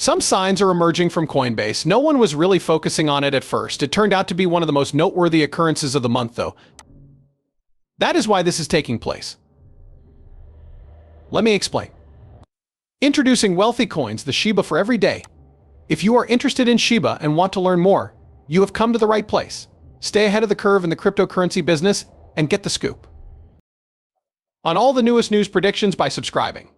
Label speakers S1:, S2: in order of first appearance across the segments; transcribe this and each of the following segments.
S1: Some signs are emerging from Coinbase. No one was really focusing on it at first. It turned out to be one of the most noteworthy occurrences of the month, though. That is why this is taking place. Let me explain. Introducing wealthy coins, the Shiba for every day. If you are interested in Shiba and want to learn more, you have come to the right place. Stay ahead of the curve in the cryptocurrency business and get the scoop on all the newest news predictions by subscribing.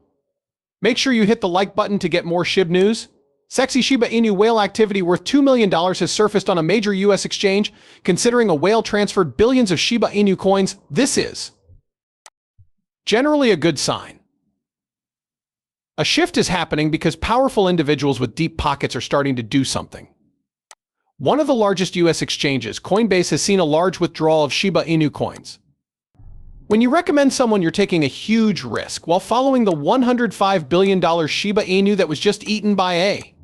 S1: Make sure you hit the like button to get more SHIB news. Sexy Shiba Inu whale activity worth $2 million has surfaced on a major U.S. exchange. Considering a whale transferred billions of Shiba Inu coins, this is generally a good sign. A shift is happening because powerful individuals with deep pockets are starting to do something. One of the largest U.S. exchanges, Coinbase, has seen a large withdrawal of Shiba Inu coins. When you recommend someone, you're taking a huge risk while following the $105 billion Shiba Inu that was just eaten by a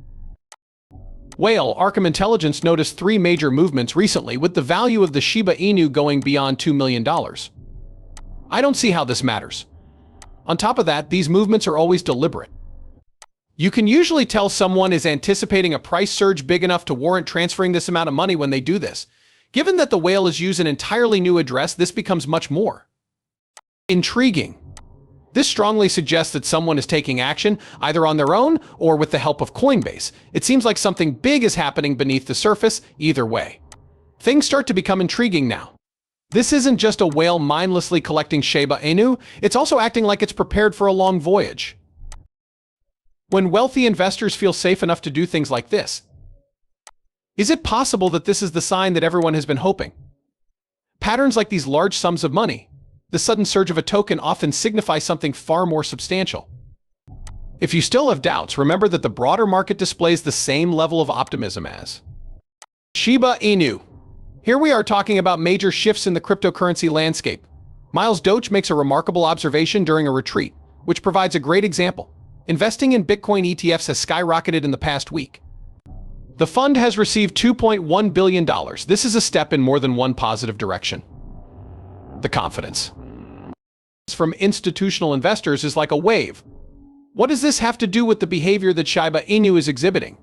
S1: whale. Arkham Intelligence noticed three major movements recently, with the value of the Shiba Inu going beyond $2 million. I don't see how this matters. On top of that, these movements are always deliberate. You can usually tell someone is anticipating a price surge big enough to warrant transferring this amount of money when they do this. Given that the whale has used an entirely new address, this becomes much more intriguing. This strongly suggests that someone is taking action, either on their own or with the help of Coinbase. It seems like something big is happening beneath the surface. Either way, things start to become intriguing now. This isn't just a whale mindlessly collecting Shiba Inu, it's also acting like it's prepared for a long voyage. When wealthy investors feel safe enough to do things like this, is it possible that this is the sign that everyone has been hoping? Patterns like these large sums of money, the sudden surge of a token, often signify something far more substantial. If you still have doubts, remember that the broader market displays the same level of optimism as Shiba Inu. Here we are talking about major shifts in the cryptocurrency landscape. Miles Doge makes a remarkable observation during a retreat, which provides a great example. Investing in Bitcoin ETFs has skyrocketed in the past week. The fund has received $2.1 billion. This is a step in more than one positive direction. The confidence from institutional investors is like a wave. What does this have to do with the behavior that Shiba Inu is exhibiting?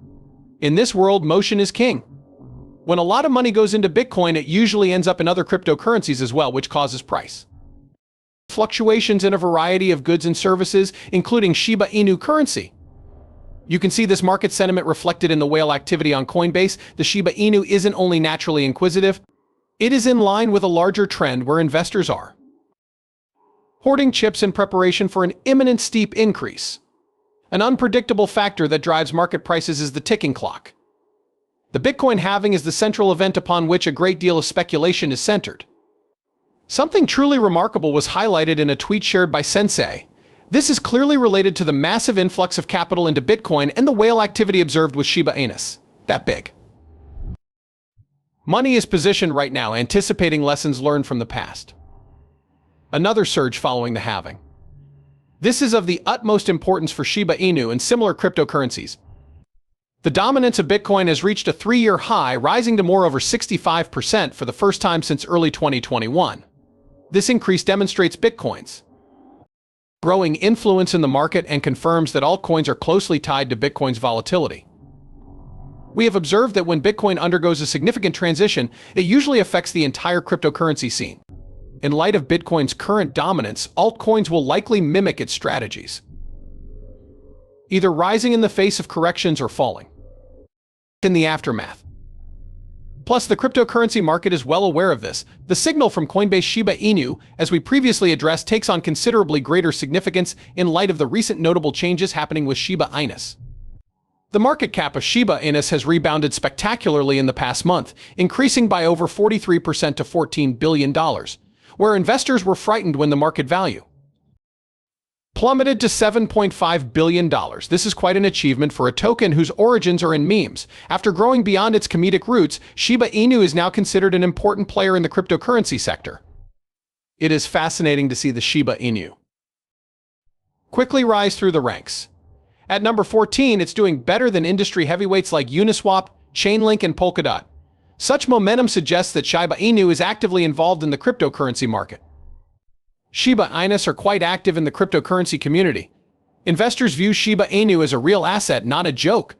S1: In this world, motion is king. When a lot of money goes into Bitcoin, it usually ends up in other cryptocurrencies as well, which causes price fluctuations in a variety of goods and services, including Shiba Inu currency. You can see this market sentiment reflected in the whale activity on Coinbase. The Shiba Inu isn't only naturally inquisitive, it is in line with a larger trend where investors are hoarding chips in preparation for an imminent steep increase. An unpredictable factor that drives market prices is the ticking clock. The Bitcoin halving is the central event upon which a great deal of speculation is centered. Something truly remarkable was highlighted in a tweet shared by Sensei. This is clearly related to the massive influx of capital into Bitcoin and the whale activity observed with Shiba Inu. That big money is positioned right now, anticipating lessons learned from the past. Another surge following the halving. This is of the utmost importance for Shiba Inu and similar cryptocurrencies. The dominance of Bitcoin has reached a 3-year high, rising to more over 65% for the first time since early 2021. This increase demonstrates Bitcoin's growing influence in the market and confirms that altcoins are closely tied to Bitcoin's volatility. We have observed that when Bitcoin undergoes a significant transition, it usually affects the entire cryptocurrency scene. In light of Bitcoin's current dominance, altcoins will likely mimic its strategies, either rising in the face of corrections or falling in the aftermath. Plus, the cryptocurrency market is well aware of this. The signal from Coinbase Shiba Inu, as we previously addressed, takes on considerably greater significance in light of the recent notable changes happening with Shiba Inu. The market cap of Shiba Inu has rebounded spectacularly in the past month, increasing by over 43% to $14 billion, where investors were frightened when the market value plummeted to $7.5 billion. This is quite an achievement for a token whose origins are in memes. After growing beyond its comedic roots, Shiba Inu is now considered an important player in the cryptocurrency sector. It is fascinating to see the Shiba Inu quickly rise through the ranks. At number 14, it's doing better than industry heavyweights like Uniswap, Chainlink, and Polkadot. Such momentum suggests that Shiba Inu is actively involved in the cryptocurrency market. Shiba Inu are quite active in the cryptocurrency community. Investors view Shiba Inu as a real asset, not a joke.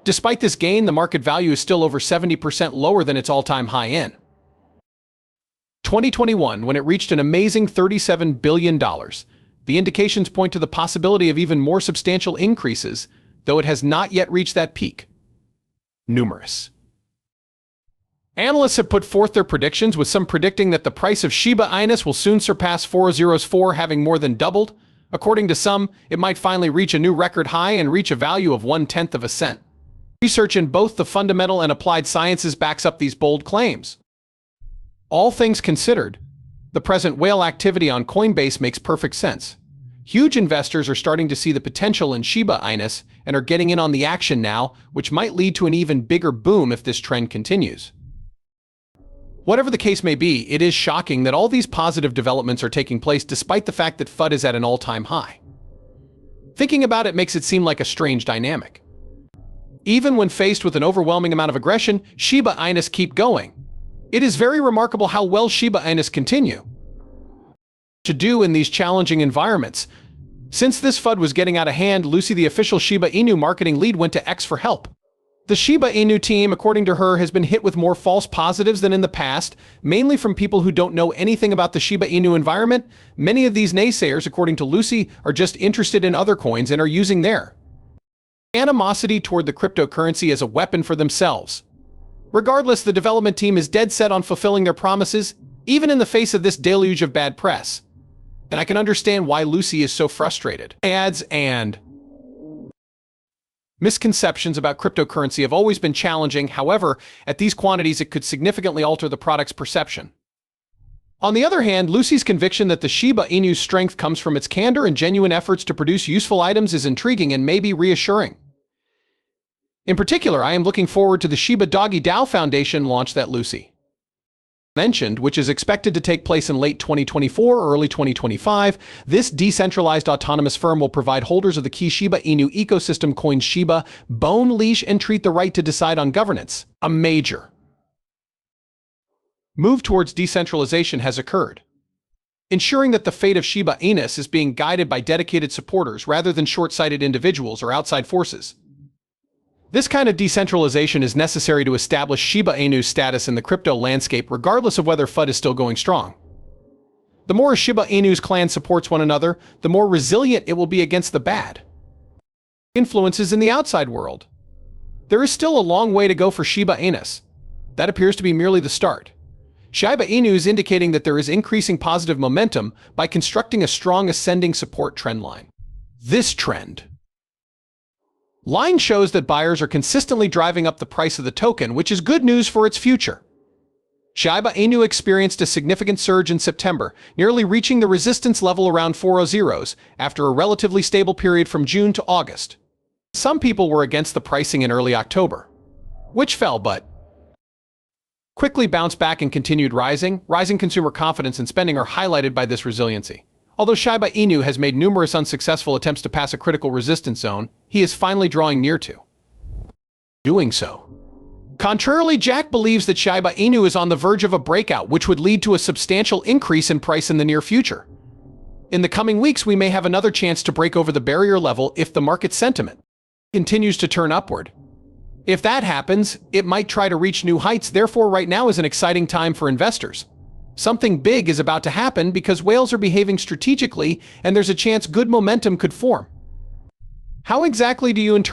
S1: Despite this gain, the market value is still over 70% lower than its all-time high in 2021, when it reached an amazing $37 billion. The indications point to the possibility of even more substantial increases, though it has not yet reached that peak. Numerous analysts have put forth their predictions, with some predicting that the price of Shiba Inu will soon surpass 404, having more than doubled. According to some, it might finally reach a new record high and reach a value of 1/10 of a cent. Research in both the fundamental and applied sciences backs up these bold claims. All things considered, the present whale activity on Coinbase makes perfect sense. Huge investors are starting to see the potential in Shiba Inu and are getting in on the action now, which might lead to an even bigger boom if this trend continues. Whatever the case may be, it is shocking that all these positive developments are taking place despite the fact that FUD is at an all-time high. Thinking about it makes it seem like a strange dynamic. Even when faced with an overwhelming amount of aggression, Shiba Inu keep going. It is very remarkable how well Shiba Inu continue to do in these challenging environments. Since this FUD was getting out of hand, Lucy, the official Shiba Inu marketing lead, went to X for help. The Shiba Inu team, according to her, has been hit with more false positives than in the past, mainly from people who don't know anything about the Shiba Inu environment. Many of these naysayers, according to Lucy, are just interested in other coins and are using their animosity toward the cryptocurrency as a weapon for themselves. Regardless, the development team is dead set on fulfilling their promises, even in the face of this deluge of bad press. And I can understand why Lucy is so frustrated. Ads and misconceptions about cryptocurrency have always been challenging. However, at these quantities, it could significantly alter the product's perception. On the other hand, Lucy's conviction that the Shiba Inu's strength comes from its candor and genuine efforts to produce useful items is intriguing and maybe reassuring. In particular, I am looking forward to the Shiba Doggy DAO Foundation launch that Lucy mentioned, which is expected to take place in late 2024 or early 2025. This decentralized autonomous firm will provide holders of the key Shiba Inu ecosystem coins Shiba, Bone, Leash, and Treat the right to decide on governance. A major move towards decentralization has occurred, ensuring that the fate of Shiba Inu is being guided by dedicated supporters rather than short-sighted individuals or outside forces. This kind of decentralization is necessary to establish Shiba Inu's status in the crypto landscape, regardless of whether FUD is still going strong. The more Shiba Inu's clan supports one another, the more resilient it will be against the bad influences in the outside world. There is still a long way to go for Shiba Inu. That appears to be merely the start. Shiba Inu is indicating that there is increasing positive momentum by constructing a strong ascending support trend line. This trend line shows that buyers are consistently driving up the price of the token, which is good news for its future. Shiba Inu experienced a significant surge in September, nearly reaching the resistance level around 400s after a relatively stable period from June to August. Some people were against the pricing in early October, which fell but quickly bounced back and continued rising. Rising consumer confidence and spending are highlighted by this resiliency. Although Shiba Inu has made numerous unsuccessful attempts to pass a critical resistance zone, he is finally drawing near to doing so. Contrarily, Jack believes that Shiba Inu is on the verge of a breakout, which would lead to a substantial increase in price in the near future. In the coming weeks, we may have another chance to break over the barrier level if the market sentiment continues to turn upward. If that happens, it might try to reach new heights. Therefore, right now is an exciting time for investors. Something big is about to happen because whales are behaving strategically and there's a chance good momentum could form. How exactly do you interpret